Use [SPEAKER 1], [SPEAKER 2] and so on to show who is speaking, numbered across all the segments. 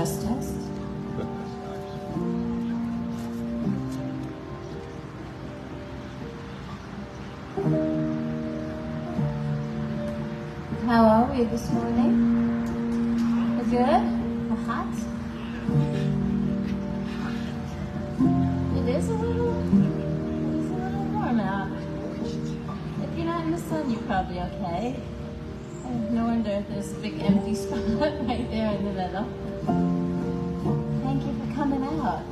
[SPEAKER 1] Test, test. How are we this morning? Good? Hot? It is a little warm out. If you're not in the sun, you're probably okay. No wonder there's a big empty spot right there in the middle. Thank you for coming out.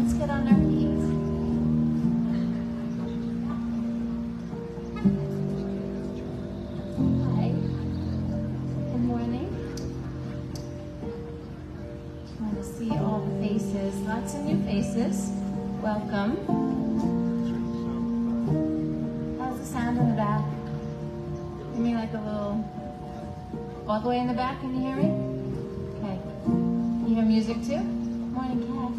[SPEAKER 1] Let's get on our feet. Hi. Good morning. I want to see all the faces. Lots of new faces. Welcome. How's the sound in the back? You mean like a little, all the way in the back? Can you hear me? Okay. You hear music too? Morning, Cat.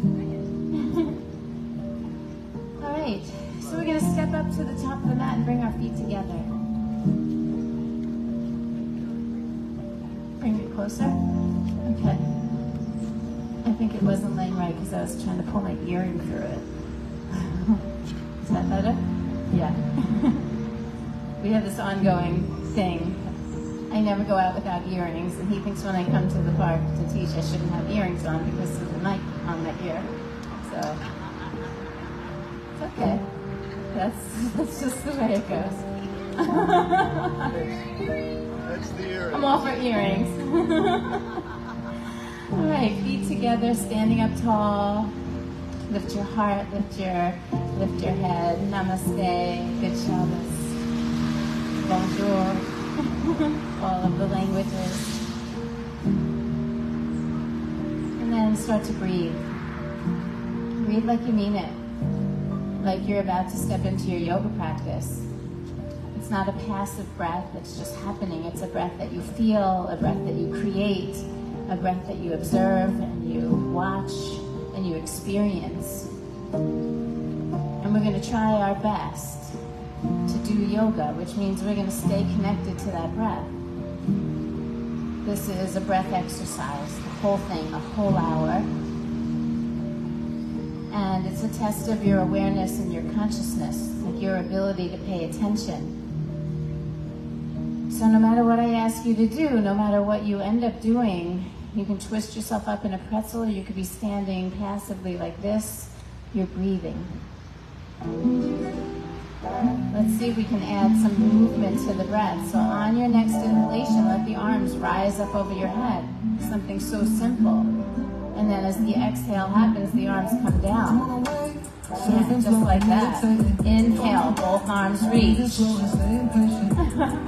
[SPEAKER 1] All right. So we're going to step up to the top of the mat and bring our feet together. Bring it closer. Okay. I think it wasn't laying right because I was trying to pull my earring through it. Is that better? Yeah. We have this ongoing thing. I never go out without earrings, and he thinks when I come to the park to teach I shouldn't have earrings on because of the mic on my ear. So it's okay. That's just the way it goes.
[SPEAKER 2] That's the earring.
[SPEAKER 1] I'm all for earrings. All right, feet together, standing up tall. Lift your heart, lift your head. Namaste. Good Shabbos. Bonjour. All of the languages. And then start to breathe. Breathe like you mean it. Like you're about to step into your yoga practice. It's not a passive breath that's just happening. It's a breath that you feel, a breath that you create, a breath that you observe and you watch and you experience. And we're going to try our best to do yoga, which means we're going to stay connected to that breath. This is a breath exercise, the whole thing, a whole hour. And it's a test of your awareness and your consciousness, like your ability to pay attention. So no matter what I ask you to do, no matter what you end up doing, you can twist yourself up in a pretzel, or you could be standing passively like this. You're breathing. Let's see if we can add some movement to the breath. So on your next inhalation, let the arms rise up over your head. Something so simple. And then as the exhale happens, the arms come down. Yeah, just like that. Inhale, both arms reach. I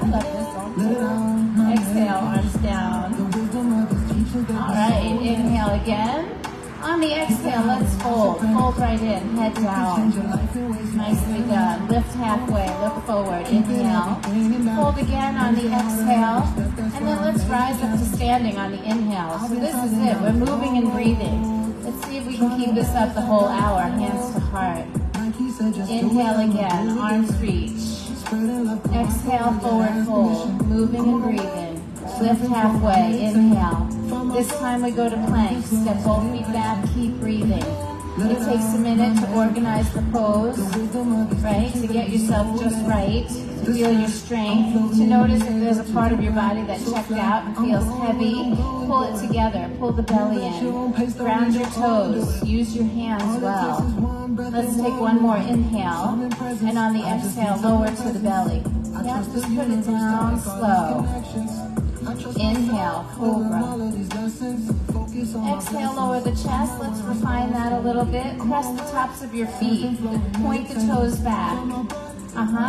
[SPEAKER 1] love this one. Exhale, arms down. All right, inhale again. On the exhale, let's fold. Fold right in, head down. Nicely done. Lift halfway, look forward. Inhale. Fold again on the exhale. And then let's rise up to standing on the inhale. So this is it. We're moving and breathing. Let's see if we can keep this up the whole hour, hands to heart. Inhale again, arms reach. Exhale, forward fold. Moving and breathing. Lift halfway, inhale. This time we go to plank. Step both feet back, keep breathing. It takes a minute to organize the pose, right? To get yourself just right, to feel your strength, to notice if there's a part of your body that checked out and feels heavy. Pull it together, pull the belly in, ground your toes, use your hands well. Let's take one more inhale, and on the exhale, lower to the belly. Yeah, just put it down slow. Inhale, cobra. Exhale, lower the chest. Let's refine that a little bit. Press the tops of your feet. Point the toes back.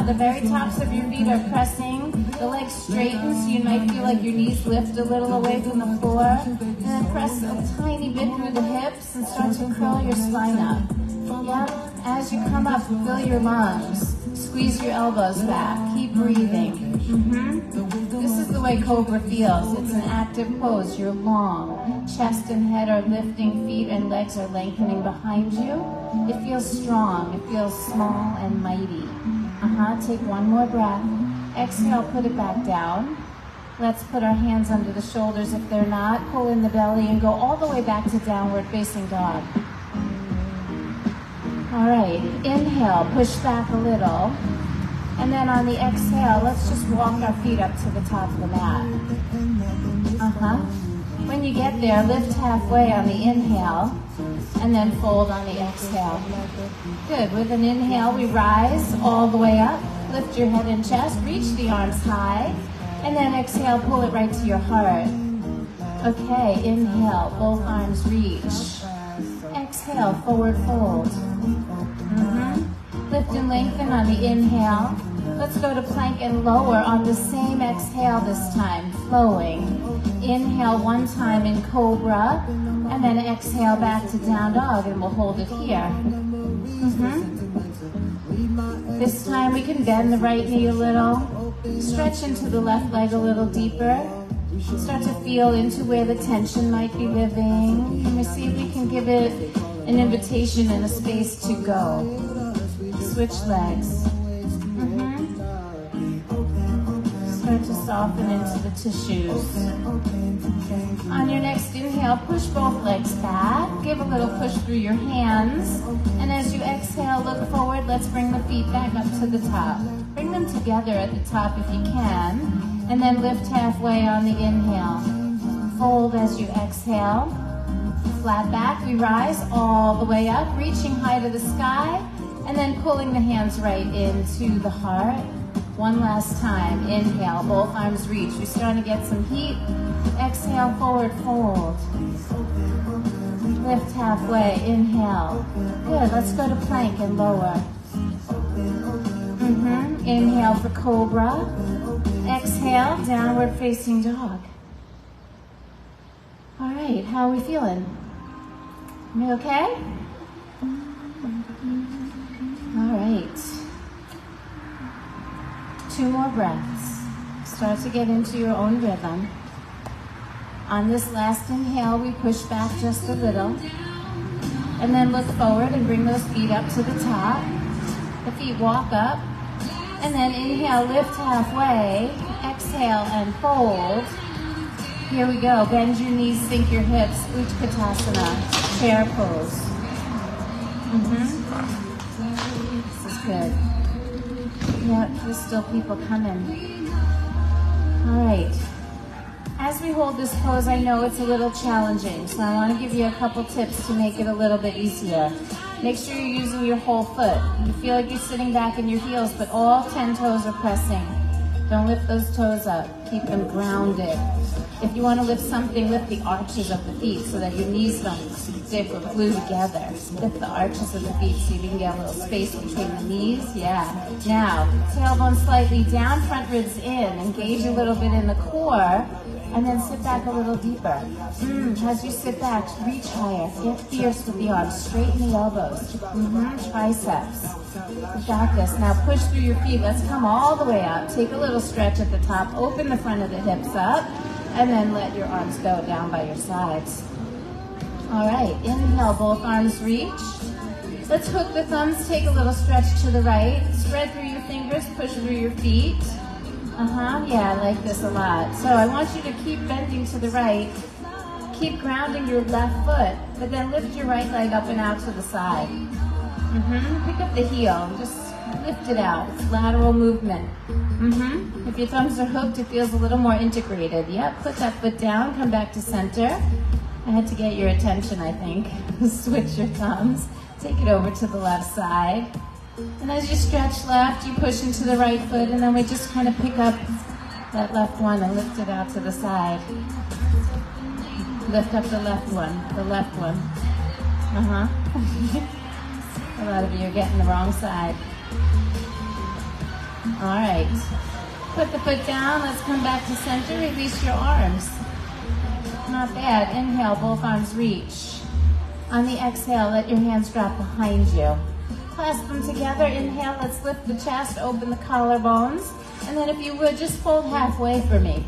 [SPEAKER 1] The very tops of your feet are pressing. The legs straighten, so you might feel like your knees lift a little away from the floor. And then press a tiny bit through the hips and start to curl your spine up. Yep. As you come up, fill your lungs. Squeeze your elbows back. Keep breathing. This is the way cobra feels. It's an active pose. You're long. Chest and head are lifting. Feet and legs are lengthening behind you. It feels strong. It feels small and mighty. Take one more breath. Exhale, put it back down. Let's put our hands under the shoulders if they're not. Pull in the belly and go all the way back to downward facing dog. All right, inhale, push back a little. And then on the exhale, let's just walk our feet up to the top of the mat. When you get there, lift halfway on the inhale, and then fold on the exhale. Good. With an inhale, we rise all the way up. Lift your head and chest, reach the arms high, and then exhale, pull it right to your heart. Okay, inhale, both arms reach. Exhale, forward fold. Lift and lengthen on the inhale. Let's go to plank and lower on the same exhale this time, flowing. Inhale one time in cobra, and then exhale back to down dog, and we'll hold it here. This time we can bend the right knee a little, stretch into the left leg a little deeper, start to feel into where the tension might be living, and we see if we can give it an invitation and a space to go. Switch legs. Start to soften into the tissues. On your next inhale, push both legs back. Give a little push through your hands. And as you exhale, look forward. Let's bring the feet back up to the top. Bring them together at the top if you can. And then lift halfway on the inhale. Fold as you exhale. Flat back, we rise all the way up, reaching high to the sky. And then pulling the hands right into the heart. One last time. Inhale, both arms reach. We're starting to get some heat. Exhale, forward fold. Lift halfway. Inhale. Good. Let's go to plank and lower. Inhale for cobra. Exhale, downward facing dog. All right. How are we feeling? Are we okay? All right. 2 more breaths. Start to get into your own rhythm. On this last inhale, we push back just a little. And then look forward and bring those feet up to the top. The feet walk up. And then inhale, lift halfway. Exhale and fold. Here we go. Bend your knees, sink your hips. Utkatasana, chair pose. This is good. Yeah, there's still people coming. All right. As we hold this pose, I know it's a little challenging, so I want to give you a couple tips to make it a little bit easier. Make sure you're using your whole foot. You feel like you're sitting back in your heels, but all 10 toes are pressing. Don't lift those toes up. Keep them grounded. If you want to lift something, lift the arches of the feet so that your knees don't stick or glue together. Lift the arches of the feet so you can get a little space between the knees. Yeah. Now, tailbone slightly down, front ribs in. Engage a little bit in the core, and then sit back a little deeper. As you sit back, reach higher. Get fierce with the arms. Straighten the elbows. Triceps. You got this. Now push through your feet. Let's come all the way up. Take a little stretch at the top. Open the front of the hips up. And then let your arms go down by your sides. All right, inhale, both arms reach. Let's hook the thumbs, take a little stretch to the right. Spread through your fingers, push through your feet. Yeah, I like this a lot. So I want you to keep bending to the right. Keep grounding your left foot, but then lift your right leg up and out to the side. Pick up the heel, just lift it out. It's lateral movement. If your thumbs are hooked, it feels a little more integrated. Yep, put that foot down, come back to center. I had to get your attention, I think. Switch your thumbs. Take it over to the left side. And as you stretch left, you push into the right foot, and then we just kind of pick up that left one and lift it out to the side. Lift up the left one, the left one. A lot of you are getting the wrong side. All right. Put the foot down. Let's come back to center. Release your arms. Not bad. Inhale, both arms reach. On the exhale, let your hands drop behind you. Clasp them together. Inhale, let's lift the chest, open the collarbones. And then if you would, just fold halfway for me.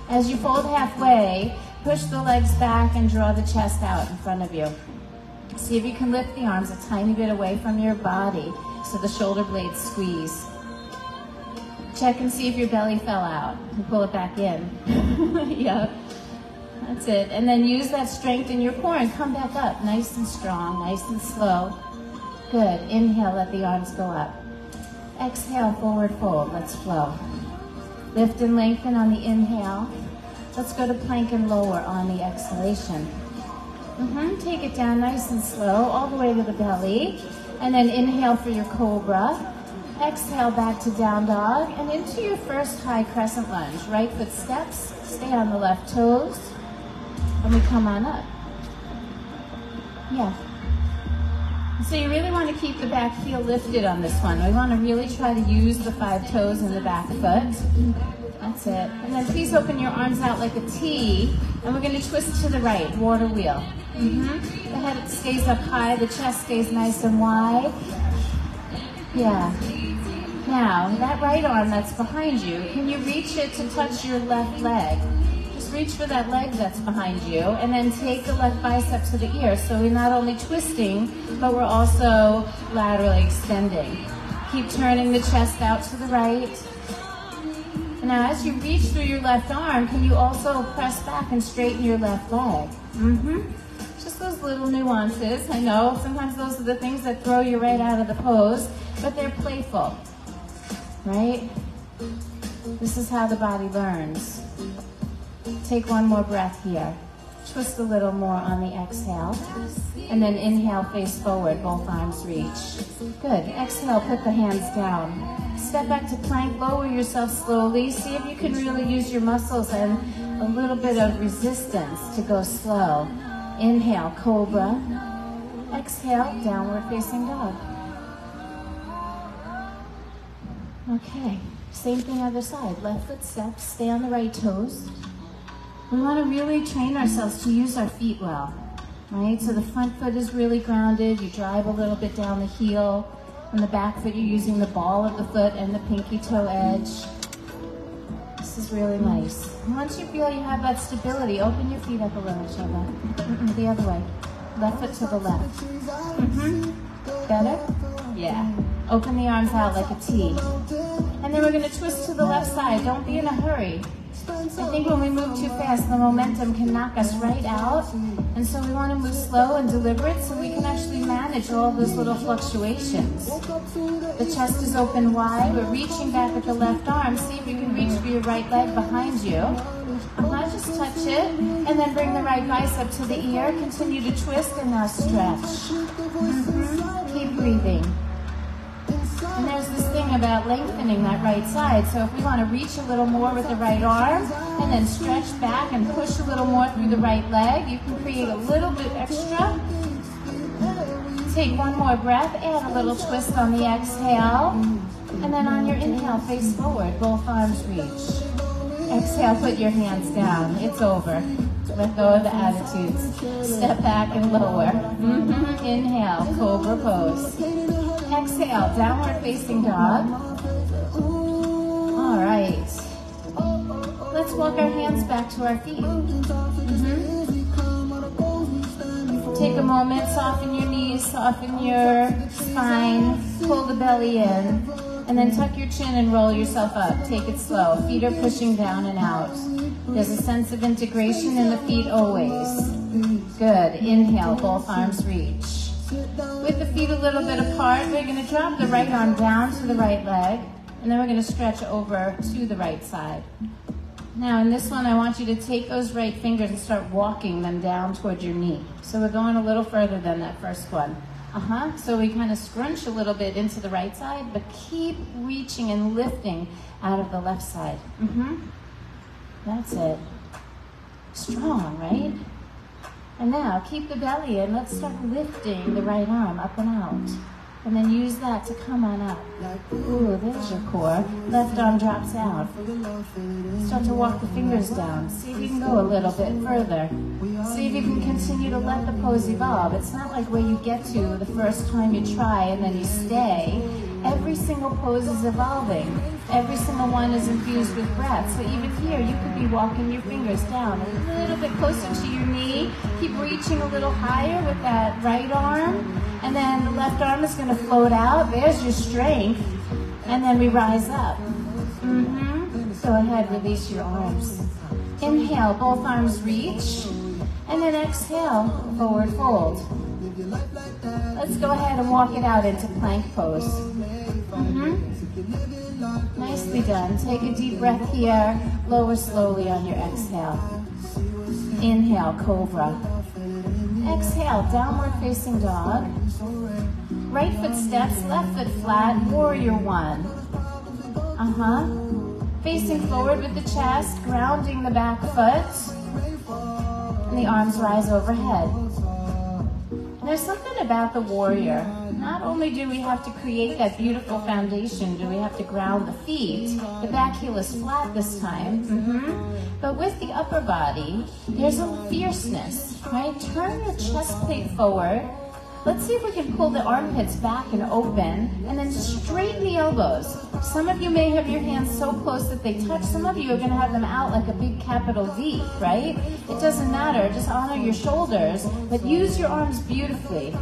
[SPEAKER 1] As you fold halfway, push the legs back and draw the chest out in front of you. See if you can lift the arms a tiny bit away from your body so the shoulder blades squeeze. Check and see if your belly fell out. And pull it back in. Yep. That's it. And then use that strength in your core and come back up. Nice and strong, nice and slow. Good. Inhale, let the arms go up. Exhale, forward fold. Let's flow. Lift and lengthen on the inhale. Let's go to plank and lower on the exhalation. Take it down nice and slow, all the way to the belly. And then inhale for your cobra. Exhale back to down dog and into your first high crescent lunge. Right foot steps, stay on the left toes, and we come on up. Yeah. So you really want to keep the back heel lifted on this one. We want to really try to use the 5 toes in the back foot. That's it. And then please open your arms out like a T, and we're going to twist to the right, water wheel. The head stays up high, the chest stays nice and wide. Yeah. Now, that right arm that's behind you, can you reach it to touch your left leg? Just reach for that leg that's behind you, and then take the left bicep to the ear. So we're not only twisting, but we're also laterally extending. Keep turning the chest out to the right. And now, as you reach through your left arm, can you also press back and straighten your left leg? Just those little nuances. I know sometimes those are the things that throw you right out of the pose, but they're playful, right? This is how the body learns. Take one more breath here. Twist a little more on the exhale. And then inhale, face forward, both arms reach. Good. Exhale, put the hands down. Step back to plank, lower yourself slowly. See if you can really use your muscles and a little bit of resistance to go slow. Inhale, cobra. Exhale, downward facing dog. Okay, same thing other side. Left foot steps, stay on the right toes. We want to really train ourselves to use our feet well, right? So the front foot is really grounded. You drive a little bit down the heel. On the back foot, you're using the ball of the foot and the pinky toe edge. This is really nice. And once you feel you have that stability, open your feet up a little, Shobha. The other way. Left foot to the left. Better? Yeah. Open the arms out like a T. And then we're going to twist to the left side. Don't be in a hurry. I think when we move too fast, the momentum can knock us right out. And so we want to move slow and deliberate so we can actually manage all those little fluctuations. The chest is open wide. We're reaching back with the left arm. See if you can reach for your right leg behind you. Just touch it. And then bring the right bicep to the ear. Continue to twist and now stretch. Keep breathing. And there's this thing about lengthening that right side. So if we want to reach a little more with the right arm and then stretch back and push a little more through the right leg, you can create a little bit extra. Take one more breath, add a little twist on the exhale. And then on your inhale, face forward, both arms reach. Exhale, put your hands down. It's over. Let go of the attitudes. Step back and lower. Inhale, cobra pose. Exhale, downward facing dog. All right. Let's walk our hands back to our feet. Take a moment, soften your knees, soften your spine, pull the belly in, and then tuck your chin and roll yourself up. Take it slow. Feet are pushing down and out. There's a sense of integration in the feet always. Good. Inhale, both arms reach. With the feet a little bit apart, we're going to drop the right arm down to the right leg, and then we're going to stretch over to the right side. Now in this one, I want you to take those right fingers and start walking them down toward your knee. So we're going a little further than that first one. So we kind of scrunch a little bit into the right side, but keep reaching and lifting out of the left side. That's it. Strong, right? And now keep the belly in. Let's start lifting the right arm up and out. And then use that to come on up. Ooh, there's your core. Left arm drops out. Start to walk the fingers down. See if you can go a little bit further. See if you can continue to let the pose evolve. It's not like where you get to the first time you try and then you stay. Every single pose is evolving. Every single one is infused with breath. So even here, you could be walking your fingers down a little bit closer to your knee. Keep reaching a little higher with that right arm. And then the left arm is going to float out. There's your strength. And then we rise up. Go ahead, release your arms. Inhale, both arms reach. And then exhale, forward fold. Let's go ahead and walk it out into plank pose. Nicely done. Take a deep breath here. Lower slowly on your exhale. Inhale, cobra. Exhale, downward facing dog. Right foot steps, left foot flat, warrior one. Facing forward with the chest, grounding the back foot. And the arms rise overhead. And there's something about the warrior. Not only do we have to create that beautiful foundation, do we have to ground the feet. The back heel is flat this time. But with the upper body, there's a fierceness, right? Turn your chest plate forward. Let's see if we can pull the armpits back and open, and then straighten the elbows. Some of you may have your hands so close that they touch. Some of you are going to have them out like a big capital V, right? It doesn't matter. Just honor your shoulders, but use your arms beautifully.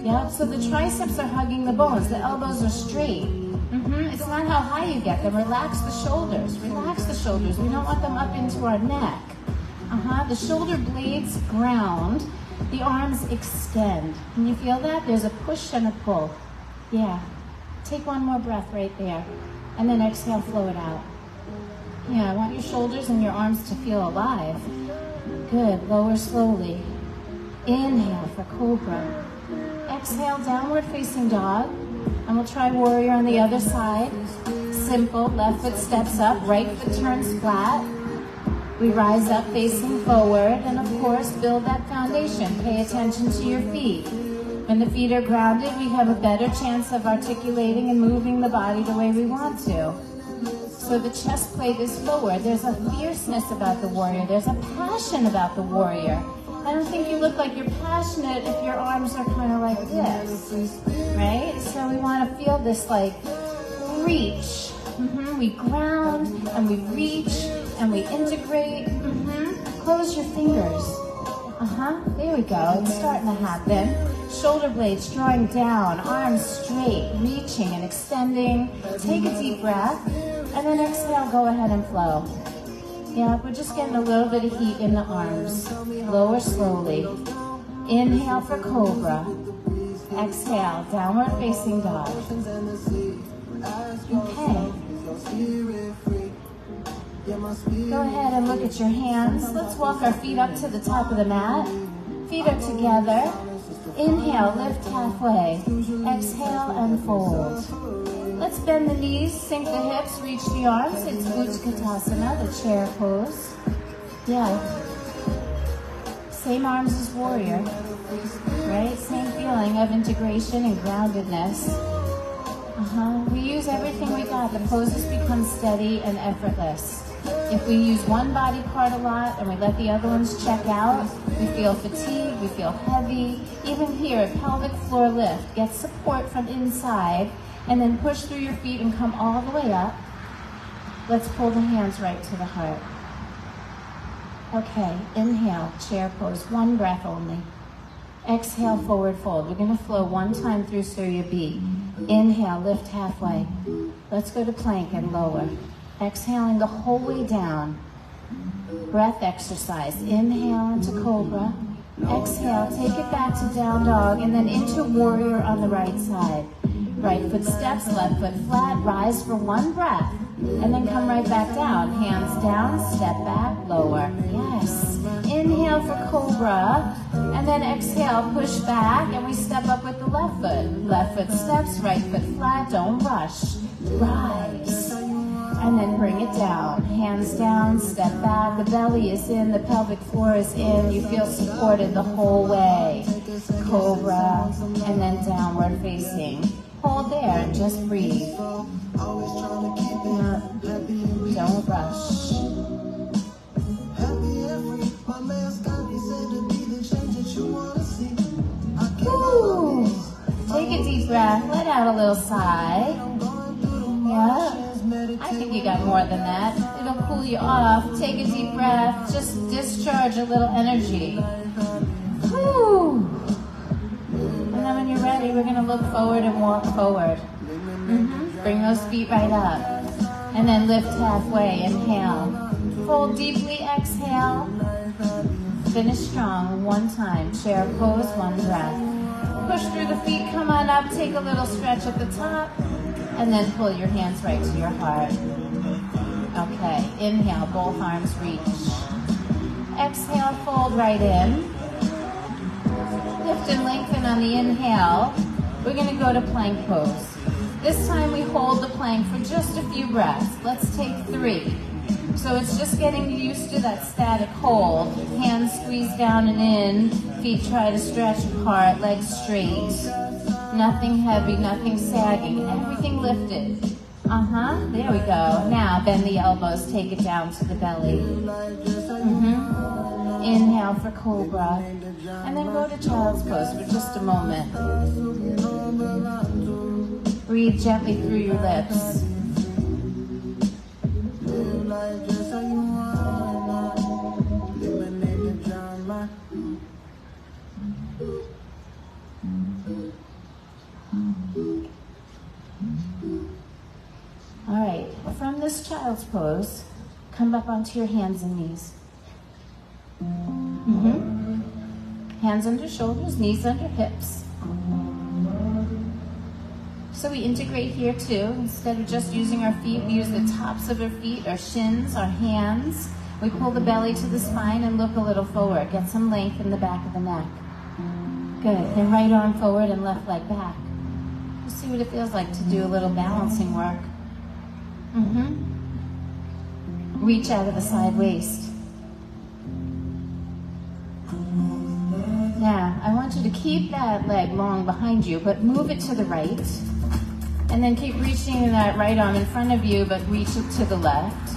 [SPEAKER 1] Yeah, so the triceps are hugging the bones. The elbows are straight. It's not how high you get them. Relax the shoulders. Relax the shoulders. We don't want them up into our neck. The shoulder blades ground. The arms extend. Can you feel that? There's a push and a pull. Yeah. Take one more breath right there. And then exhale, flow it out. Yeah, I want your shoulders and your arms to feel alive. Good. Lower slowly. Inhale for cobra. Exhale, downward facing dog. And we'll try warrior on the other side. Simple. Left foot steps up. Right foot turns flat. We rise up facing forward, and of course, build that foundation. Pay attention to your feet. When the feet are grounded, we have a better chance of articulating and moving the body the way we want to. So the chest plate is forward. There's a fierceness about the warrior. There's a passion about the warrior. I don't think you look like you're passionate if your arms are kind of like this, right? So we want to feel this like reach. We ground and we reach and we integrate. Close your fingers. There we go. It's starting to happen. Shoulder blades drawing down, arms straight, reaching and extending. Take a deep breath, and then exhale, go ahead and flow. Yeah, we're just getting a little bit of heat in the arms. Lower slowly. Inhale for cobra. Exhale, downward facing dog. Okay. Go ahead and look at your hands. Let's walk our feet up to the top of the mat. Feet are together. Inhale, lift halfway. Exhale and fold. Let's bend the knees, sink the hips, reach the arms. It's Utkatasana, the chair pose. Yeah. Same arms as warrior, right? Same feeling of integration and groundedness. We use everything we got. The poses become steady and effortless. If we use one body part a lot and we let the other ones check out, we feel fatigue, we feel heavy. Even here, pelvic floor lift. Get support from inside and then push through your feet and come all the way up. Let's pull the hands right to the heart. Okay, inhale, chair pose, one breath only. Exhale, forward fold. We're going to flow one time through Surya B. Inhale, lift halfway. Let's go to plank and lower. Exhaling the whole way down. Breath exercise. Inhale into cobra. Exhale, take it back to down dog and then into warrior on the right side. Right foot steps, left foot flat. Rise for one breath. And then come right back down. Hands down, step back, lower. Yes. Inhale for cobra. And then exhale, push back, and we step up with the left foot. Left foot steps, right foot flat, don't rush. Rise. And then bring it down. Hands down, step back. The belly is in, the pelvic floor is in. You feel supported the whole way. Cobra, and then downward facing. Hold there and just breathe. Don't rush. Woo. Take a deep breath. Let out a little sigh. Yeah. I think you got more than that. It'll cool you off. Take a deep breath. Just discharge a little energy. Woo. And then when you're ready, we're going to look forward and walk forward. Bring those feet right up. And then lift halfway, inhale. Fold deeply, exhale. Finish strong, one time. Chair pose, one breath. Push through the feet, come on up, take a little stretch at the top, and then pull your hands right to your heart. Okay, inhale, both arms reach. Exhale, fold right in. Lift and lengthen on the inhale. We're gonna go to plank pose. This time we hold the plank for just a few breaths. Let's take 3. So it's just getting used to that static hold. Hands squeeze down and in. Feet try to stretch apart, legs straight. Nothing heavy, nothing sagging, everything lifted. There we go. Now bend the elbows, take it down to the belly. Inhale for cobra. And then go to child's pose for just a moment. Breathe gently through your lips. All right, from this child's pose, come up onto your hands and knees. Hands under shoulders, knees under hips. So we integrate here too. Instead of just using our feet, we use the tops of our feet, our shins, our hands. We pull the belly to the spine and look a little forward. Get some length in the back of the neck. Good. Then right arm forward and left leg back. Just see what it feels like to do a little balancing work. Reach out of the side waist. Now, I want you to keep that leg long behind you, but move it to the right. And then keep reaching that right arm in front of you, but reach it to the left.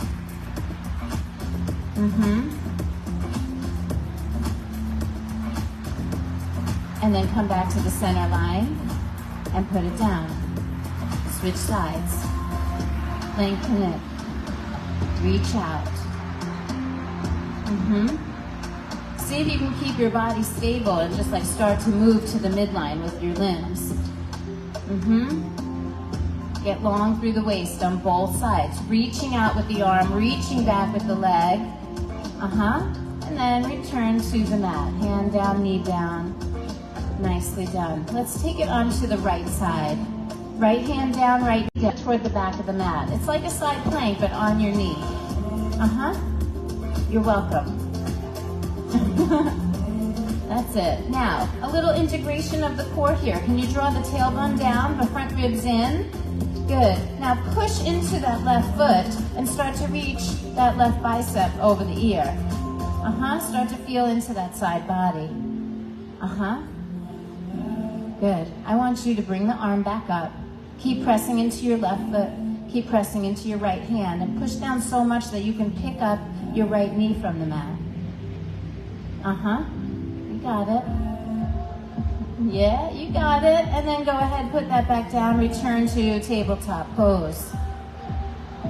[SPEAKER 1] And then come back to the center line and put it down. Switch sides. Lengthen it. Reach out. See if you can keep your body stable and just like start to move to the midline with your limbs. Get long through the waist on both sides. Reaching out with the arm, reaching back with the leg. And then return to the mat. Hand down, knee down. Nicely done. Let's take it onto the right side. Right hand down, right knee down toward the back of the mat. It's like a side plank, but on your knee. You're welcome. That's it. Now, a little integration of the core here. Can you draw the tailbone down, the front ribs in? Good. Now push into that left foot and start to reach that left bicep over the ear. Start to feel into that side body. Good. I want you to bring the arm back up. Keep pressing into your left foot. Keep pressing into your right hand and push down so much that you can pick up your right knee from the mat. You got it. Yeah, you got it. And then go ahead, put that back down, return to tabletop pose.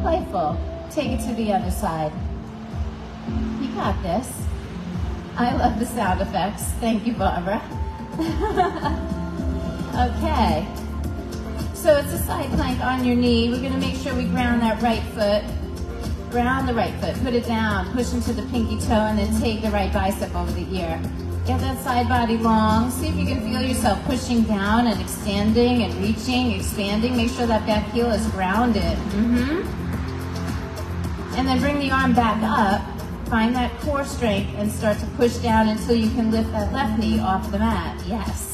[SPEAKER 1] Playful. Take it to the other side. You got this. I love the sound effects. Thank you, Barbara. Okay. So it's a side plank on your knee. We're going to make sure we ground that right foot. Ground the right foot. Put it down. Push into the pinky toe and then take the right bicep over the ear. Get that side body long. See if you can feel yourself pushing down and extending and reaching, expanding. Make sure that back heel is grounded. And then bring the arm back up. Find that core strength and start to push down until you can lift that left knee off the mat. Yes.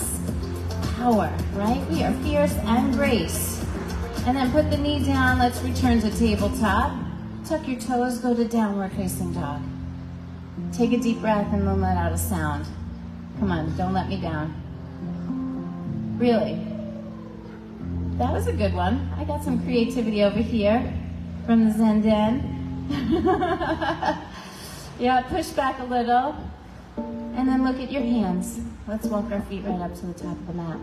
[SPEAKER 1] Power, right? We are fierce and grace. And then put the knee down. Let's return to tabletop. Tuck your toes, go to downward facing dog. Take a deep breath and then let out a sound. Come on, don't let me down. Really. That was a good one. I got some creativity over here from the Zen Den. Yeah, push back a little. And then look at your hands. Let's walk our feet right up to the top of the mat.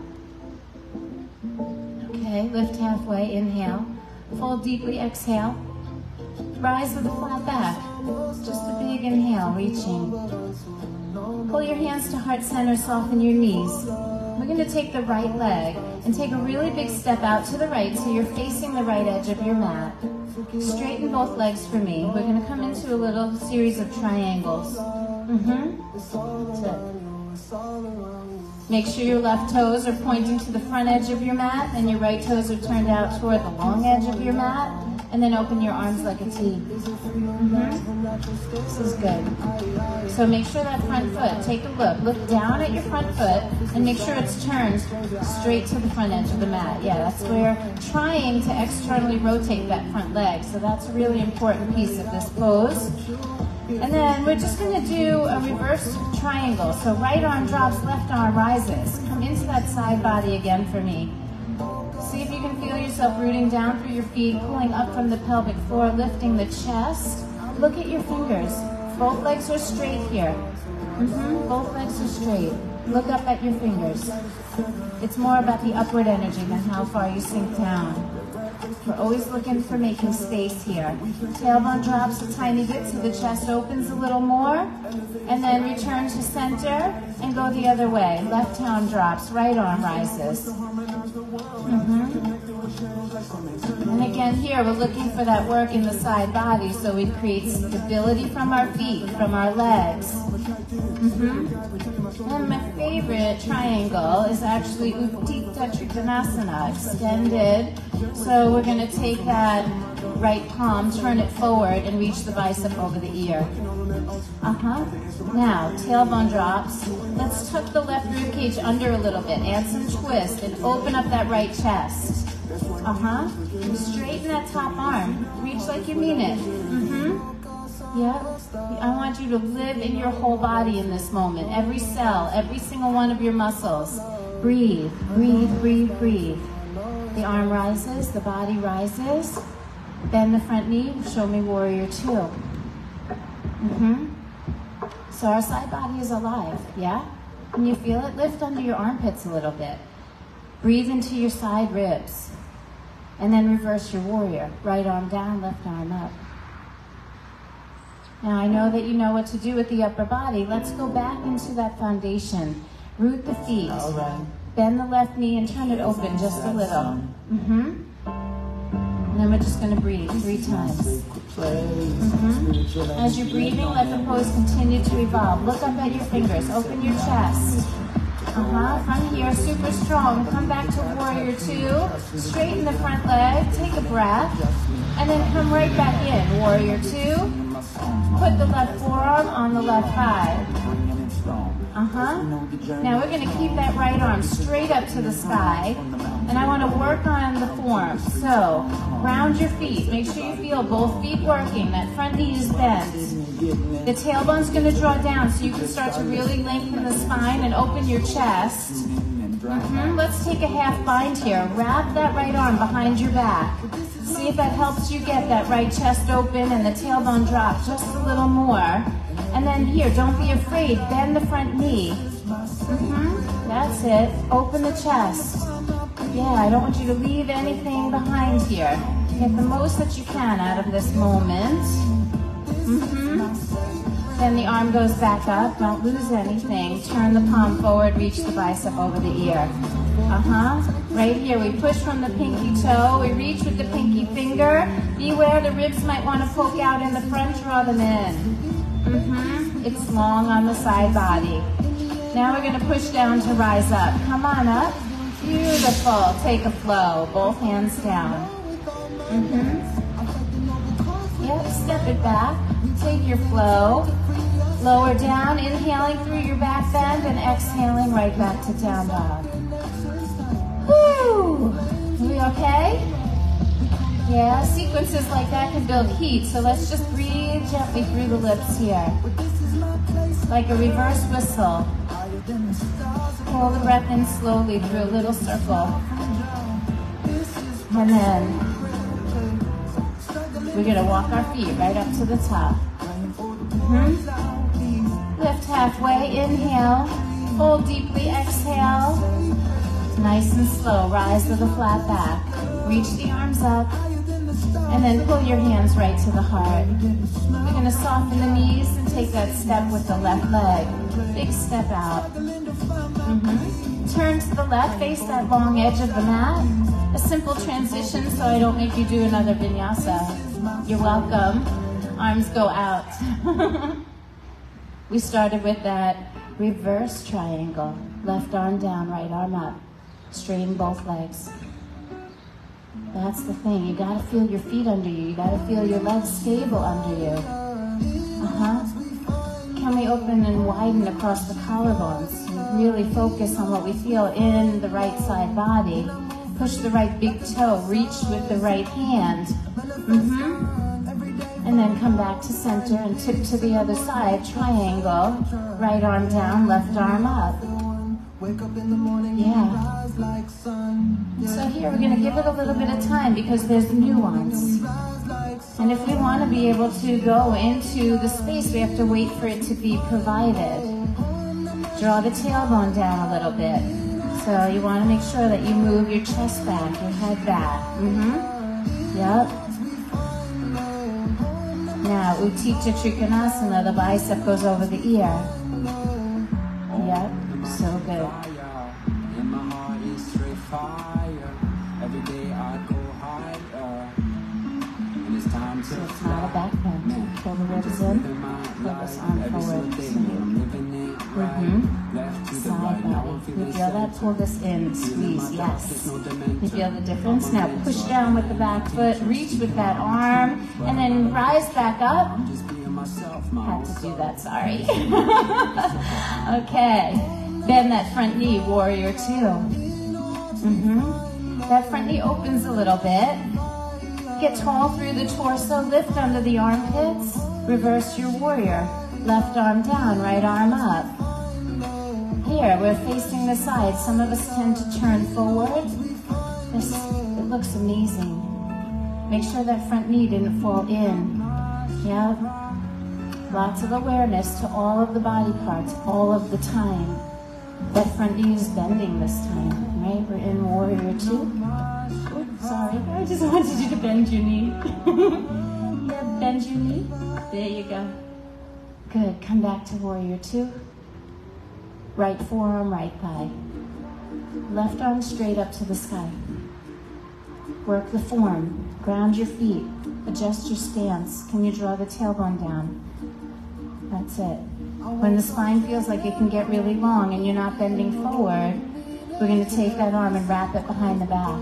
[SPEAKER 1] Okay, lift halfway, inhale. Fold deeply, exhale. Rise with a flat back. Just a big inhale, reaching. Pull your hands to heart center, soften your knees. We're going to take the right leg and take a really big step out to the right so you're facing the right edge of your mat. Straighten both legs for me. We're going to come into a little series of triangles. That's it. Make sure your left toes are pointing to the front edge of your mat and your right toes are turned out toward the long edge of your mat. And then open your arms like a T. This is good. So make sure that front foot, take a look. Look down at your front foot and make sure it's turned straight to the front edge of the mat. Yeah, that's where trying to externally rotate that front leg. So that's a really important piece of this pose. And then we're just going to do a reverse triangle. So right arm drops, left arm rises. Come into that side body again for me. See if you can feel yourself rooting down through your feet, pulling up from the pelvic floor, lifting the chest. Look at your fingers. Both legs are straight here. Both legs are straight. Look up at your fingers. It's more about the upward energy than how far you sink down. We're always looking for making space here. Tailbone drops a tiny bit so the chest opens a little more. And then return to center and go the other way. Left arm drops, right arm rises. And again here, we're looking for that work in the side body so we create stability from our feet, from our legs. And my favorite triangle is actually Utthita Trikonasana, extended. So we're going to take that right palm, turn it forward, and reach the bicep over the ear. Now, tailbone drops. Let's tuck the left rib cage under a little bit. Add some twist and open up that right chest. And straighten that top arm. Reach like you mean it. Yep. I want you to live in your whole body in this moment. Every cell, every single one of your muscles. Breathe, breathe, breathe, breathe. The arm rises, the body rises. Bend the front knee, show me warrior two. So our side body is alive, yeah? Can you feel it? Lift under your armpits a little bit. Breathe into your side ribs. And then reverse your warrior. Right arm down, left arm up. Now I know that you know what to do with the upper body. Let's go back into that foundation. Root the feet.
[SPEAKER 3] All right.
[SPEAKER 1] Bend the left knee and turn it open just a little. And then we're just going to breathe 3 times. As you're breathing, let the pose continue to evolve. Look up at your fingers. Open your chest. From here, super strong. Come back to warrior two. Straighten the front leg. Take a breath. And then come right back in. Warrior two. Put the left forearm on the left thigh. Now we're going to keep that right arm straight up to the sky. And I want to work on the form. So, round your feet. Make sure you feel both feet working. That front knee is bent. The tailbone's going to draw down so you can start to really lengthen the spine and open your chest. Let's take a half bind here. Wrap that right arm behind your back. See if that helps you get that right chest open and the tailbone drop just a little more. And then here, don't be afraid. Bend the front knee. That's it. Open the chest. Yeah, I don't want you to leave anything behind here. Get the most that you can out of this moment. Then the arm goes back up. Don't lose anything. Turn the palm forward. Reach the bicep over the ear. Right here, we push from the pinky toe. We reach with the pinky finger. Beware the ribs might want to poke out in the front. Draw them in. It's long on the side body. Now we're going to push down to rise up. Come on up. Beautiful. Take a flow. Both hands down. Yep, step it back. Take your flow. Lower down, inhaling through your back bend and exhaling right back to down dog. Woo! Are we okay? Yeah, sequences like that can build heat, so let's just breathe gently through the lips here. Like a reverse whistle. Pull the breath in slowly through a little circle. And then we're going to walk our feet right up to the top. Lift halfway, inhale. Hold deeply, exhale. Nice and slow, rise to the flat back. Reach the arms up. And then pull your hands right to the heart. We're going to soften the knees and take that step with the left leg. Big step out. Turn to the left, face that long edge of the mat. A simple transition so I don't make you do another vinyasa. You're welcome. Arms go out. We started with that reverse triangle. Left arm down, right arm up. Straighten both legs. That's the thing. You gotta feel your feet under you. You gotta feel your legs stable under you. Can we open and widen across the collarbones? And really focus on what we feel in the right side body. Push the right big toe. Reach with the right hand. And then come back to center and tip to the other side. Triangle. Right arm down, left arm up. Yeah. So here we're going to give it a little bit of time because there's nuance. And if we want to be able to go into the space, we have to wait for it to be provided. Draw the tailbone down a little bit. So you want to make sure that you move your chest back, your head back. Yep. Now, Utthita Trikonasana, the bicep goes over the ear. Yep, so good. So it's not a back bend. Pull the ribs in, pull this arm forward. Side body. You feel that? Pull this in, squeeze, yes. You feel the difference? Now push down with the back foot, reach with that arm, and then rise back up. Had to do that, sorry. Okay, bend that front knee, warrior two. That front knee opens a little bit. Get tall through the torso, lift under the armpits, reverse your warrior. Left arm down, right arm up. Here, we're facing the side. Some of us tend to turn forward. It looks amazing. Make sure that front knee didn't fall in. Yep. Lots of awareness to all of the body parts, all of the time. That front knee is bending this time, right? We're in warrior two. Sorry, I just wanted you to bend your knee. Yeah, bend your knee. There you go. Good, come back to warrior two. Right forearm, right thigh. Left arm straight up to the sky. Work the form, ground your feet, adjust your stance. Can you draw the tailbone down? That's it. When the spine feels like it can get really long and you're not bending forward, we're going to take that arm and wrap it behind the back.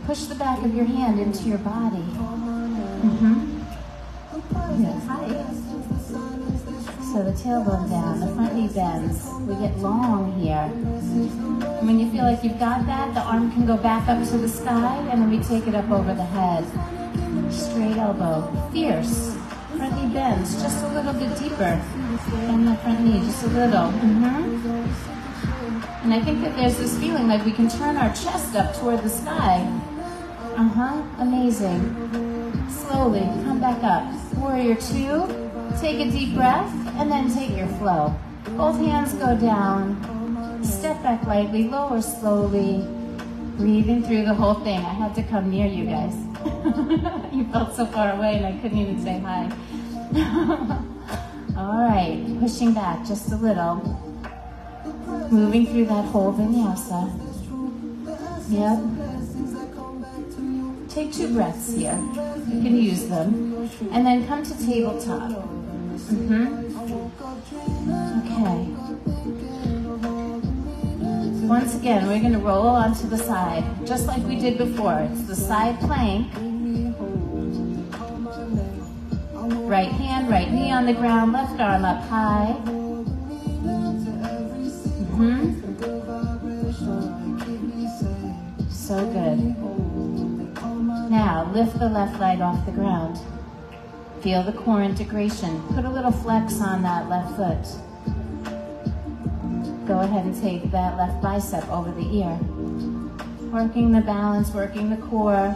[SPEAKER 1] Push the back of your hand into your body. Yes. So the tailbone down, the front knee bends. We get long here. And when you feel like you've got that, the arm can go back up to the sky, and then we take it up over the head. Straight elbow, fierce. Front knee bends just a little bit deeper. Bend the front knee just a little. And I think that there's this feeling like we can turn our chest up toward the sky. Amazing. Slowly, come back up. Warrior two, take a deep breath, and then take your flow. Both hands go down. Step back lightly, lower slowly. Breathing through the whole thing. I had to come near you guys. You felt so far away and I couldn't even say hi. All right, pushing back just a little. Moving through that whole vinyasa. Yep. Take 2 breaths here. You can use them. And then come to tabletop. Okay. Once again, we're going to roll onto the side, just like we did before. It's the side plank. Right hand, right knee on the ground, left arm up high. So good. Now, lift the left leg off the ground. Feel the core integration. Put a little flex on that left foot. Go ahead and take that left bicep over the ear. Working the balance, working the core.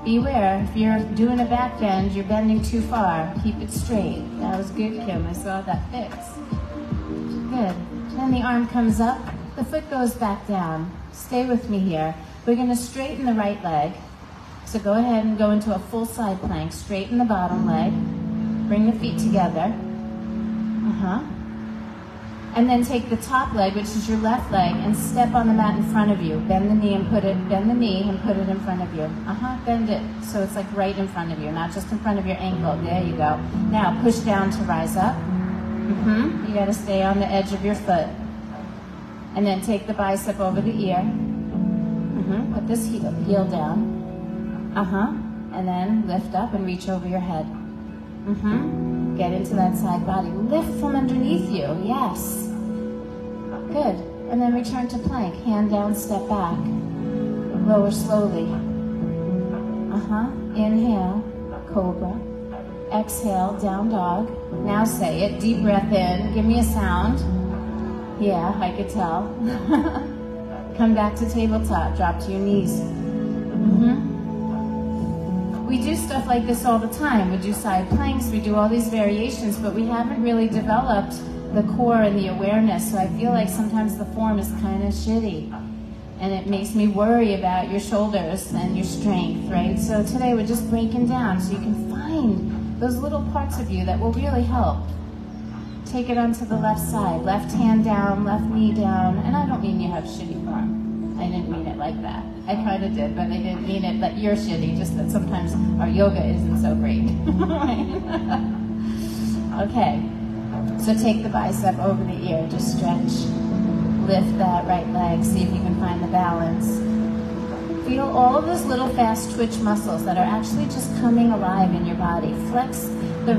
[SPEAKER 1] Beware, if you're doing a back bend, you're bending too far. Keep it straight. That was good, Kim. I saw that fix. Good. Then the arm comes up, the foot goes back down. Stay with me here. We're going to straighten the right leg. So go ahead and go into a full side plank. Straighten the bottom leg. Bring the feet together. And then take the top leg, which is your left leg, and step on the mat in front of you. Bend the knee and put it in front of you. Bend it so it's like right in front of you, not just in front of your ankle. There you go. Now push down to rise up. You gotta stay on the edge of your foot. And then take the bicep over the ear. Put this heel down. And then lift up and reach over your head. Get into that side body. Lift from underneath you. Yes. Good. And then return to plank. Hand down, step back. Lower slowly. Inhale, cobra. Exhale, down dog. Now say it. Deep breath in. Give me a sound. Yeah, I could tell. Come back to tabletop. Drop to your knees. We do stuff like this all the time. We do side planks, we do all these variations, but we haven't really developed the core and the awareness, so I feel like sometimes the form is kind of shitty. And it makes me worry about your shoulders and your strength, right? So today we're just breaking down so you can find those little parts of you that will really help. Take it onto the left side, left hand down, left knee down, and I don't mean you have shitty form. I didn't mean it like that. I kind of did, but I didn't mean it that you're shitty, just that sometimes our yoga isn't so great. Okay, so take the bicep over the ear, just stretch. Lift that right leg, see if you can find the balance. Feel all of those little fast twitch muscles that are actually just coming alive in your body. Flex the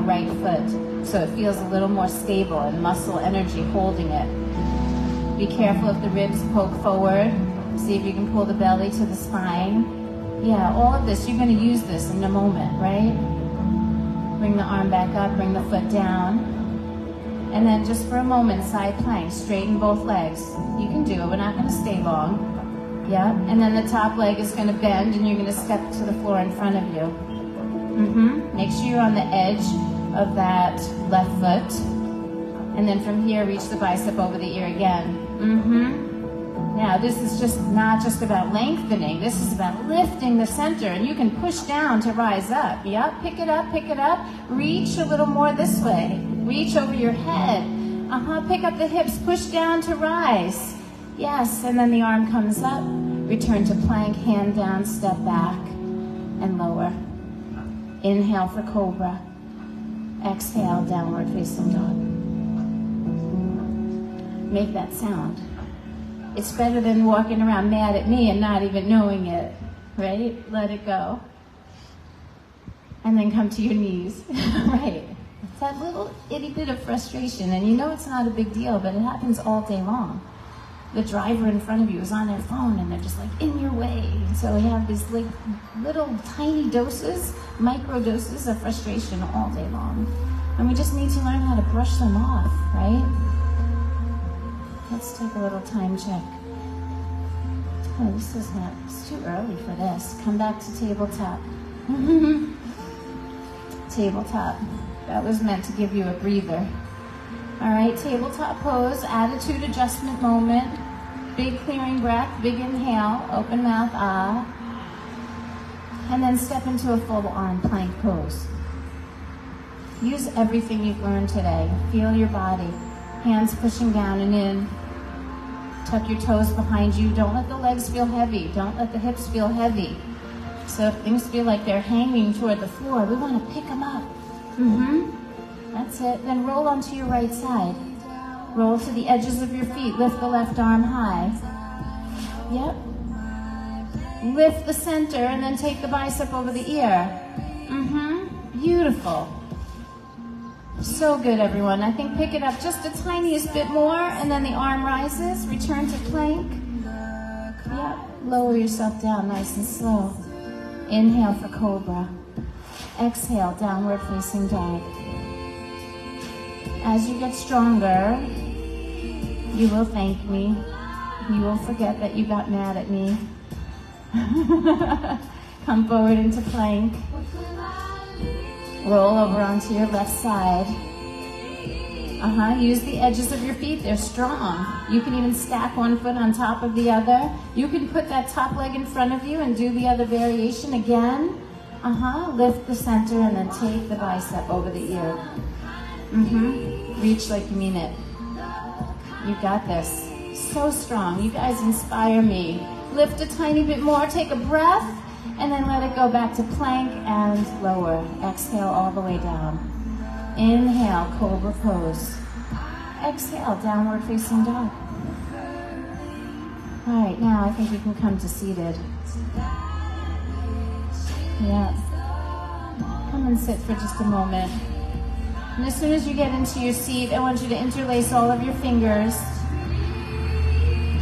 [SPEAKER 1] right foot so it feels a little more stable and muscle energy holding it. Be careful if the ribs poke forward. See if you can pull the belly to the spine. Yeah, all of this, you're going to use this in a moment, right? Bring the arm back up, bring the foot down. And then just for a moment, side plank, straighten both legs. You can do it, we're not going to stay long. Yeah, and then the top leg is going to bend and you're going to step to the floor in front of you. Make sure you're on the edge of that left foot. And then from here, reach the bicep over the ear again. Now, this is just not just about lengthening. This is about lifting the center, and you can push down to rise up. Yep, pick it up, pick it up. Reach a little more this way. Reach over your head. Pick up the hips, push down to rise. Yes, and then the arm comes up. Return to plank, hand down, step back, and lower. Inhale for cobra. Exhale, downward facing dog. Make that sound. It's better than walking around mad at me and not even knowing it, right? Let it go. And then come to your knees, right? It's that little itty bit of frustration, and you know it's not a big deal, but it happens all day long. The driver in front of you is on their phone, and they're just like in your way. So we have these like little tiny doses, micro doses of frustration all day long. And we just need to learn how to brush them off, right? Let's take a little time check. Oh, it's too early for this. Come back to tabletop. Tabletop. That was meant to give you a breather. All right, tabletop pose, attitude adjustment moment. Big clearing breath, big inhale, open mouth, ah. And then step into a full on plank pose. Use everything you've learned today. Feel your body. Hands pushing down and in. Tuck your toes behind you. Don't let the legs feel heavy. Don't let the hips feel heavy. So if things feel like they're hanging toward the floor, we want to pick them up. That's it. Then roll onto your right side. Roll to the edges of your feet. Lift the left arm high. Yep. Lift the center and then take the bicep over the ear. Beautiful. So good, everyone. I think pick it up just the tiniest bit more, and then the arm rises. Return to plank. Yep. Lower yourself down nice and slow. Inhale for cobra. Exhale, downward facing dog. As you get stronger, you will thank me. You will forget that you got mad at me. Come forward into plank. Roll over onto your left side. Use the edges of your feet. They're strong. You can even stack one foot on top of the other. You can put that top leg in front of you and do the other variation again. Lift the center and then take the bicep over the ear. Reach like you mean it. You got this. So strong. You guys inspire me. Lift a tiny bit more. Take a breath. And then let it go back to plank and lower. Exhale all the way down. Inhale, cobra pose. Exhale, downward facing dog. All right, now I think we can come to seated. Yeah. Come and sit for just a moment. And as soon as you get into your seat, I want you to interlace all of your fingers.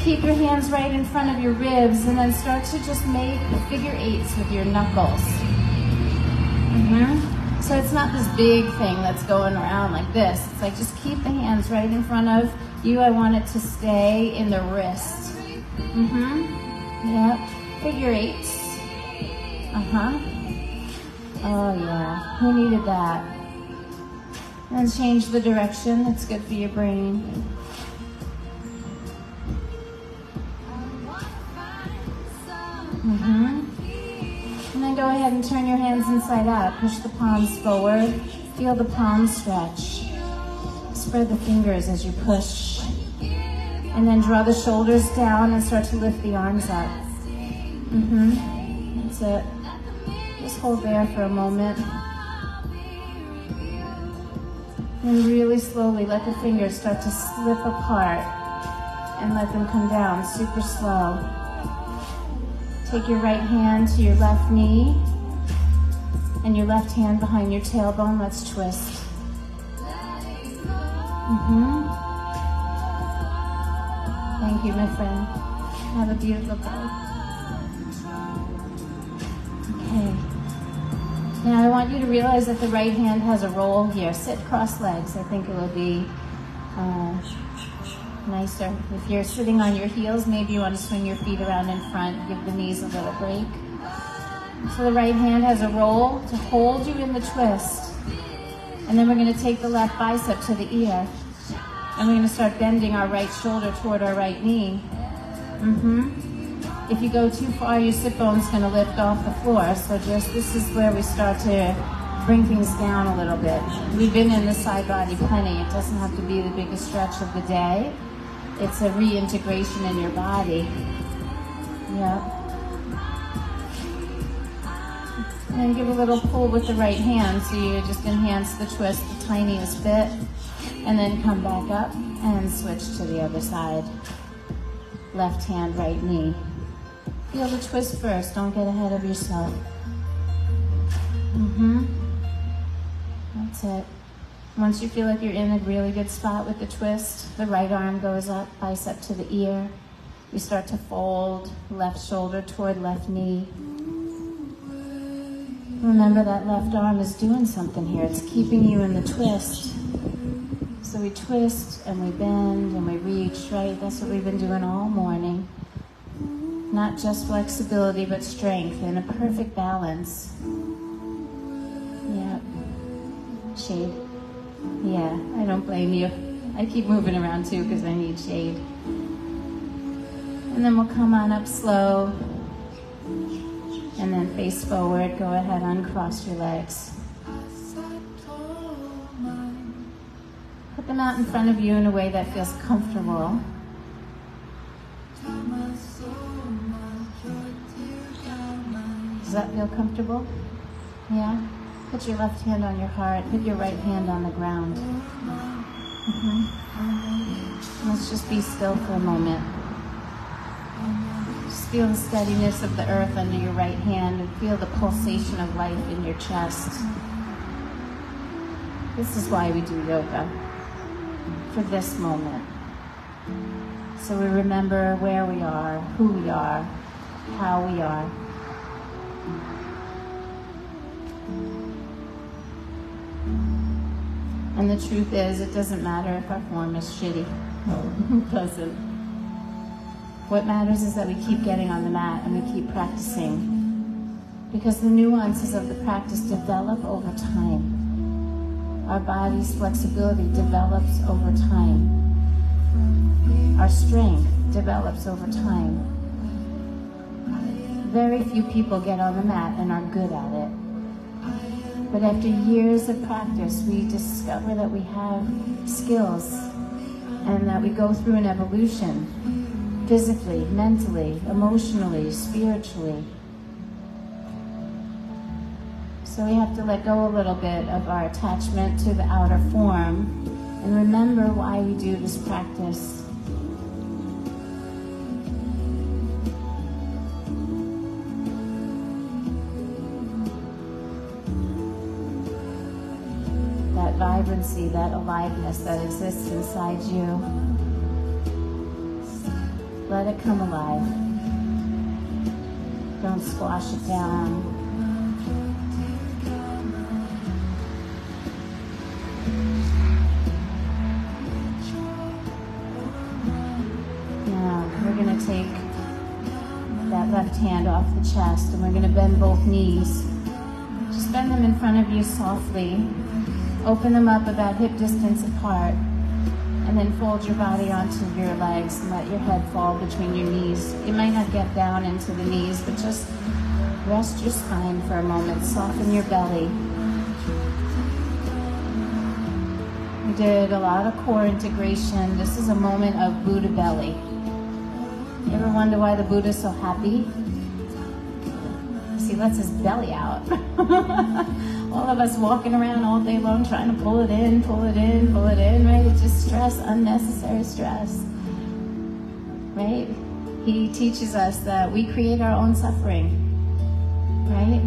[SPEAKER 1] Keep your hands right in front of your ribs and then start to just make figure eights with your knuckles. So it's not this big thing that's going around like this. It's like just keep the hands right in front of you. I want it to stay in the wrist. Yep. Figure eights. Oh yeah. Who needed that? And change the direction. It's good for your brain. And then go ahead and turn your hands inside out. Push the palms forward. Feel the palms stretch. Spread the fingers as you push. And then draw the shoulders down and start to lift the arms up. That's it. Just hold there for a moment. And really slowly let the fingers start to slip apart and let them come down super slow. Take your right hand to your left knee and your left hand behind your tailbone. Let's twist. Thank you, my friend. Have a beautiful day. Okay. Now I want you to realize that the right hand has a roll here. Sit cross legs. I think it will be nicer. If you're sitting on your heels, maybe you want to swing your feet around in front, give the knees a little break. So the right hand has a roll to hold you in the twist. And then we're going to take the left bicep to the ear. And we're going to start bending our right shoulder toward our right knee. If you go too far, your sit bone's going to lift off the floor. So just this is where we start to bring things down a little bit. We've been in the side body plenty. It doesn't have to be the biggest stretch of the day. It's a reintegration in your body. Yep. And then give a little pull with the right hand so you just enhance the twist the tiniest bit. And then come back up and switch to the other side. Left hand, right knee. Feel the twist first. Don't get ahead of yourself. That's it. Once you feel like you're in a really good spot with the twist, the right arm goes up, bicep to the ear. We start to fold, left shoulder toward left knee. Remember that left arm is doing something here. It's keeping you in the twist. So we twist and we bend and we reach, right? That's what we've been doing all morning. Not just flexibility, but strength in a perfect balance. Yep. Shade. Yeah, I don't blame you. I keep moving around too because I need shade. And then we'll come on up slow. And then face forward. Go ahead, uncross your legs. Put them out in front of you in a way that feels comfortable. Does that feel comfortable? Yeah? Put your left hand on your heart. Put your right hand on the ground. Let's just be still for a moment. Just feel the steadiness of the earth under your right hand and feel the pulsation of life in your chest. This is why we do yoga. For this moment. So we remember where we are, who we are, how we are. And the truth is, it doesn't matter if our form is shitty. It doesn't. What matters is that we keep getting on the mat and we keep practicing. Because the nuances of the practice develop over time. Our body's flexibility develops over time. Our strength develops over time. Very few people get on the mat and are good at it. But after years of practice, we discover that we have skills and that we go through an evolution, physically, mentally, emotionally, spiritually. So we have to let go a little bit of our attachment to the outer form and remember why we do this practice. That vibrancy, that aliveness that exists inside you. Let it come alive. Don't squash it down. Take that left hand off the chest and we're going to bend both knees. Just bend them in front of you softly. Open them up about hip distance apart and then fold your body onto your legs and let your head fall between your knees. You might not get down into the knees, but just rest your spine for a moment. Soften your belly. We did a lot of core integration. This is a moment of Buddha belly. You ever wonder why the Buddha's so happy? He lets his belly out. All of us walking around all day long trying to pull it in, pull it in, pull it in, right? It's just stress, unnecessary stress, right? He teaches us that we create our own suffering, right?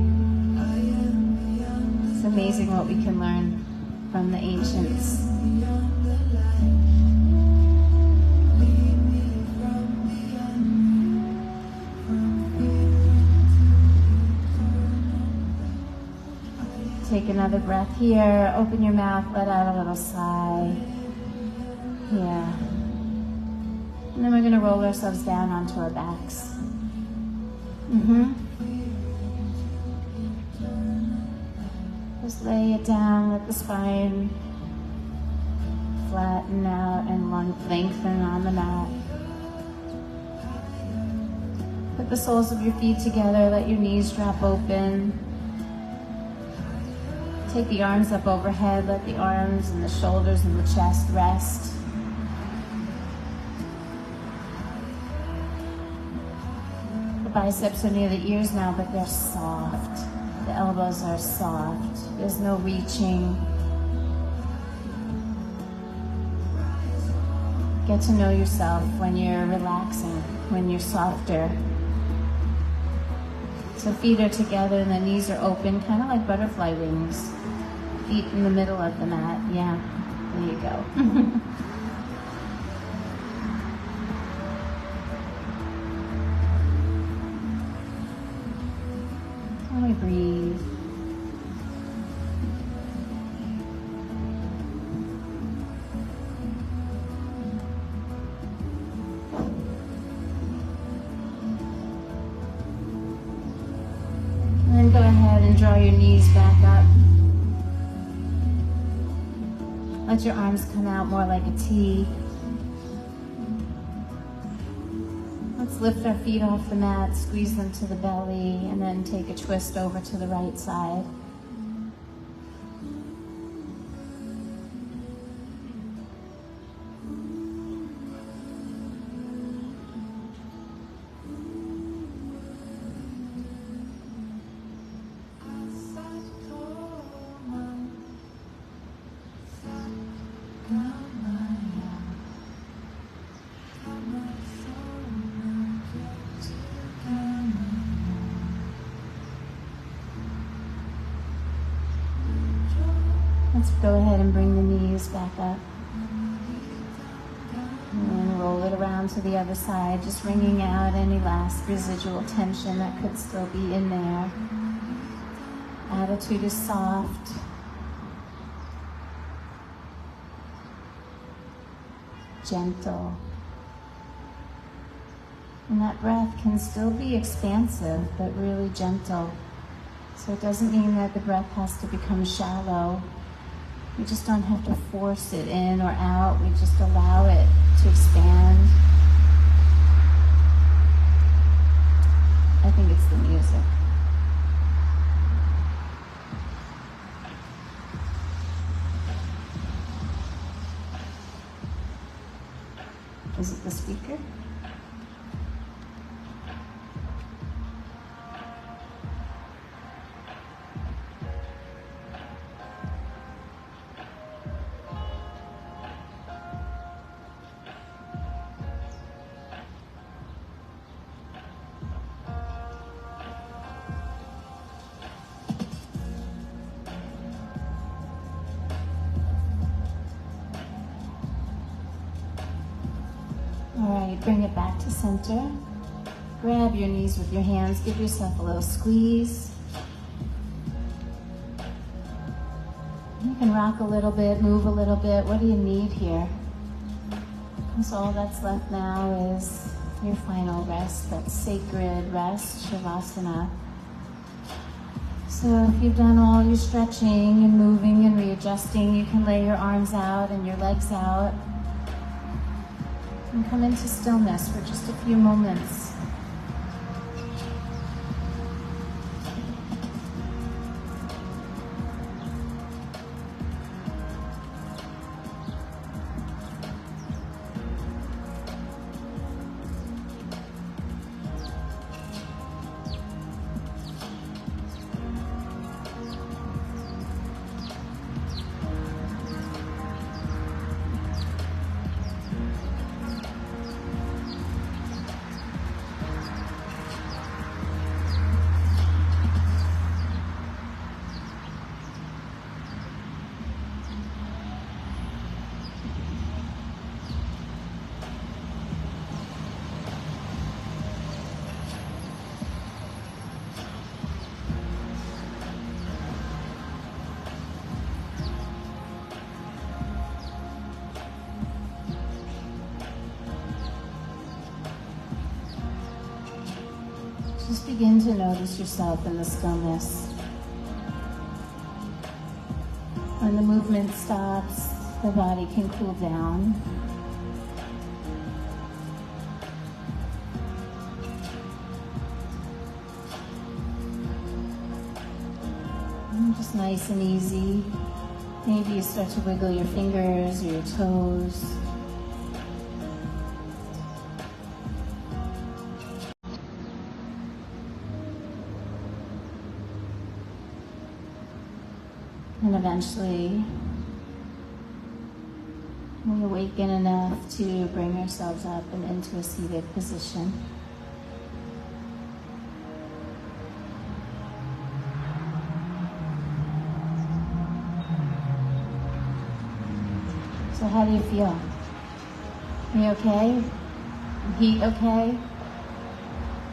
[SPEAKER 1] It's amazing what we can learn from the ancients. Take another breath here. Open your mouth, let out a little sigh. Yeah. And then we're going to roll ourselves down onto our backs. Just lay it down, let the spine flatten out and lengthen on the mat. Put the soles of your feet together, let your knees drop open. Take the arms up overhead, let the arms and the shoulders and the chest rest. The biceps are near the ears now, but they're soft. The elbows are soft. There's no reaching. Get to know yourself when you're relaxing, when you're softer. So feet are together and the knees are open, kind of like butterfly wings. Feet in the middle of the mat. Yeah, there you go. And we breathe. And then go ahead and draw your knees back up. Let your arms come out more like a T. Let's lift our feet off the mat, squeeze them to the belly, and then take a twist over to the right side. Let's go ahead and bring the knees back up. And then roll it around to the other side, just wringing out any last residual tension that could still be in there. Attitude is soft. Gentle. And that breath can still be expansive, but really gentle. So it doesn't mean that the breath has to become shallow. We just don't have to force it in or out. We just allow it to expand. I think it's the music. Is it the speaker? Alright, bring it back to center. Grab your knees with your hands, give yourself a little squeeze. You can rock a little bit, move a little bit. What do you need here? So all that's left now is your final rest, that sacred rest, Shavasana. So if you've done all your stretching and moving and readjusting, you can lay your arms out and your legs out. And come into stillness for just a few moments. Just begin to notice yourself in the stillness. When the movement stops, the body can cool down. And just nice and easy. Maybe you start to wiggle your fingers or your toes. And eventually, we awaken enough to bring ourselves up and into a seated position. So how do you feel? Are you okay? Heat okay?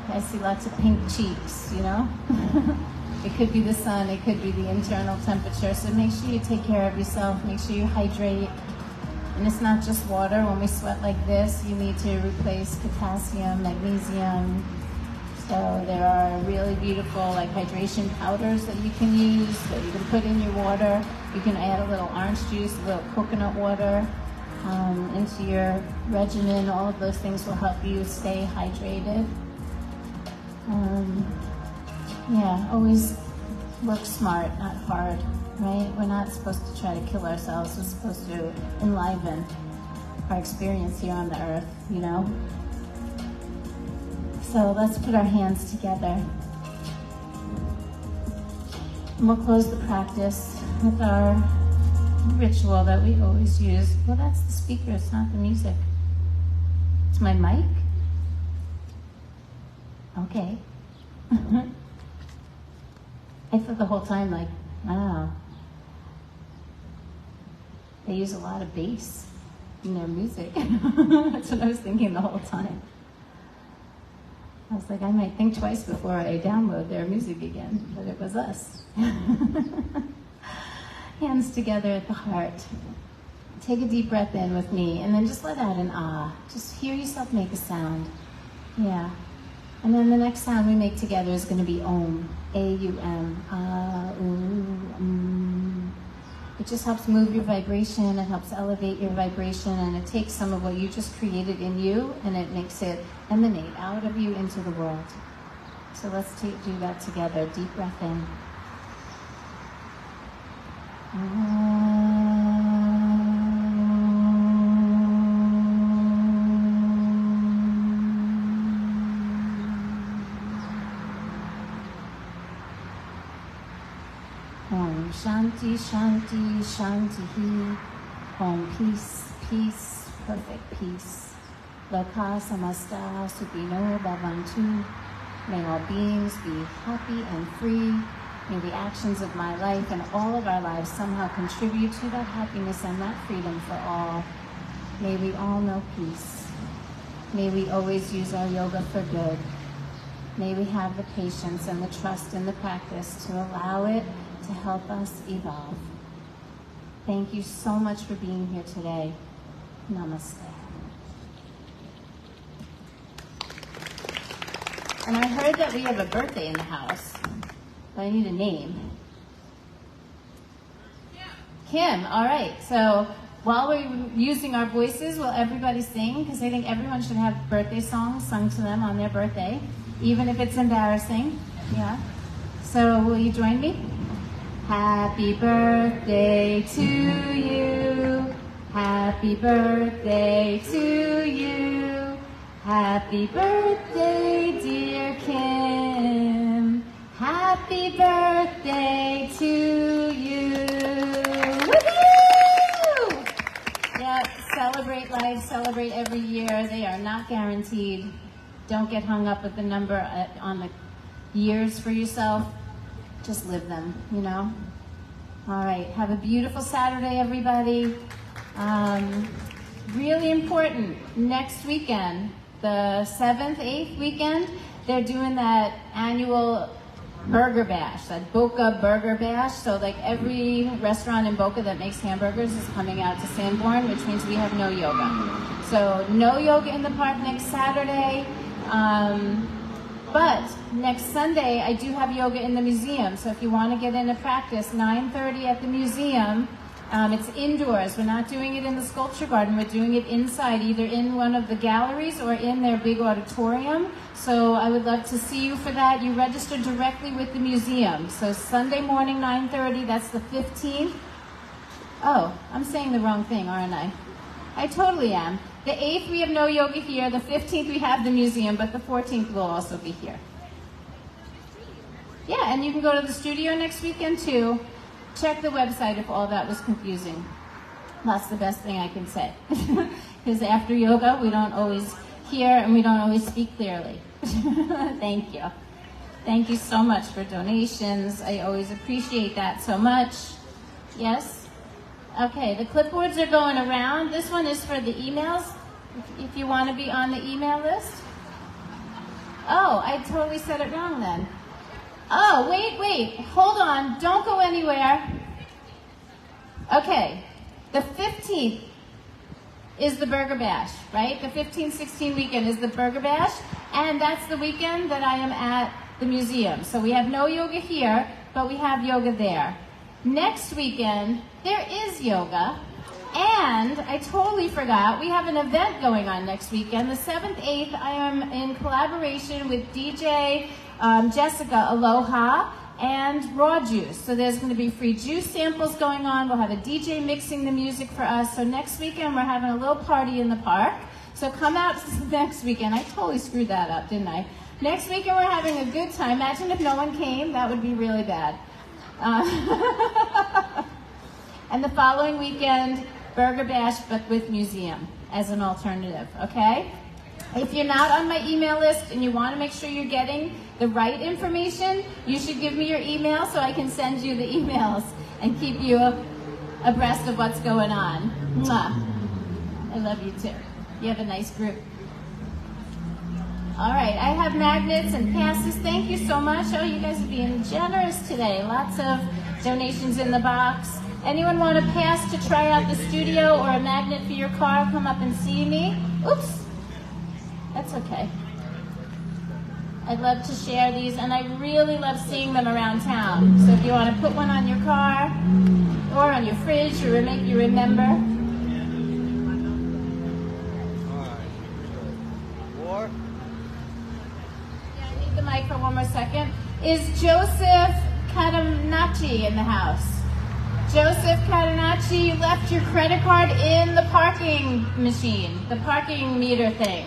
[SPEAKER 1] I see lots of pink cheeks, you know? It could be the sun, it could be the internal temperature. So make sure you take care of yourself, make sure you hydrate. And it's not just water. When we sweat like this, you need to replace potassium, magnesium. So there are really beautiful like hydration powders that you can use, that you can put in your water. You can add a little orange juice, a little coconut water into your regimen. All of those things will help you stay hydrated. Yeah, always work smart, not hard, right? We're not supposed to try to kill ourselves. We're supposed to enliven our experience here on the earth, you know? So let's put our hands together. And we'll close the practice with our ritual that we always use. Well, that's the speaker, it's not the music. It's my mic? Okay. I thought the whole time, like, wow, they use a lot of bass in their music. That's what I was thinking the whole time. I was like, I might think twice before I download their music again, but it was us. Hands together at the heart. Take a deep breath in with me, and then just let out an ah. Just hear yourself make a sound. Yeah. And then the next sound we make together is going to be Om. A-U-M. It just helps move your vibration, it helps elevate your vibration, and it takes some of what you just created in you and it makes it emanate out of you into the world. So let's do that together. Deep breath in. Om Shanti, Shanti, Shanti. Om peace, peace, perfect peace. Loka samasta sukhino bhavantu. May all beings be happy and free. May the actions of my life and all of our lives somehow contribute to that happiness and that freedom for all. May we all know peace. May we always use our yoga for good. May we have the patience and the trust in the practice to allow it to help us evolve. Thank you so much for being here today. Namaste. And I heard that we have a birthday in the house, but I need a name. Kim, all right. So while we're using our voices, will everybody sing? Because I think everyone should have birthday songs sung to them on their birthday, even if it's embarrassing. Yeah. So will you join me? Happy birthday to you. Happy birthday to you. Happy birthday, dear Kim. Happy birthday to you. Woohoo! Yep, celebrate life, celebrate every year. They are not guaranteed. Don't get hung up with the number on the years for yourself. Just live them, you know? All right, have a beautiful Saturday, everybody. Really important, next weekend, the 7th, 8th weekend, they're doing that annual burger bash, that Boca Burger Bash. So like every restaurant in Boca that makes hamburgers is coming out to Sanborn, which means we have no yoga. So no yoga in the park next Saturday. But next Sunday, I do have yoga in the museum. So if you want to get into practice, 9:30 at the museum. It's indoors. We're not doing it in the sculpture garden. We're doing it inside, either in one of the galleries or in their big auditorium. So I would love to see you for that. You register directly with the museum. So Sunday morning, 9:30, that's the 15th. Oh, I'm saying the wrong thing, aren't I? I totally am. The 8th, we have no yoga here. The 15th, we have the museum, but the 14th will also be here. Yeah, and you can go to the studio next weekend, too. Check the website if all that was confusing. That's the best thing I can say. Because after yoga, we don't always hear and we don't always speak clearly. Thank you. Thank you so much for donations. I always appreciate that so much. Yes? Okay, the clipboards are going around. This one is for the emails, if you want to be on the email list. Oh, I totally said it wrong then. Oh, wait, hold on, don't go anywhere. Okay, the 15th is the Burger Bash, right? The 15-16 weekend is the Burger Bash, and that's the weekend that I am at the museum. So we have no yoga here, but we have yoga there. Next weekend, there is yoga, and I totally forgot, we have an event going on next weekend. The 7th, 8th, I am in collaboration with DJ Jessica Aloha and Raw Juice. So there's going to be free juice samples going on. We'll have a DJ mixing the music for us. So next weekend we're having a little party in the park. So come out next weekend. I totally screwed that up, didn't I? Next weekend we're having a good time. Imagine if no one came. That would be really bad. And the following weekend, Burger Bash, but with museum as an alternative, okay? If you're not on my email list and you want to make sure you're getting the right information, you should give me your email so I can send you the emails and keep you abreast of what's going on. Mwah. I love you too. You have a nice group. All right, I have magnets and passes. Thank you so much. Oh, you guys are being generous today. Lots of donations in the box. Anyone want a pass to try out the studio or a magnet for your car? Come up and see me. Oops. That's okay. I'd love to share these, and I really love seeing them around town. So if you want to put one on your car or on your fridge or make you remember.
[SPEAKER 2] More?
[SPEAKER 1] Yeah, I need the mic for one more second. Is Joseph Catanacci in the house? Joseph Catanacci, you left your credit card in the parking machine, the parking meter thing.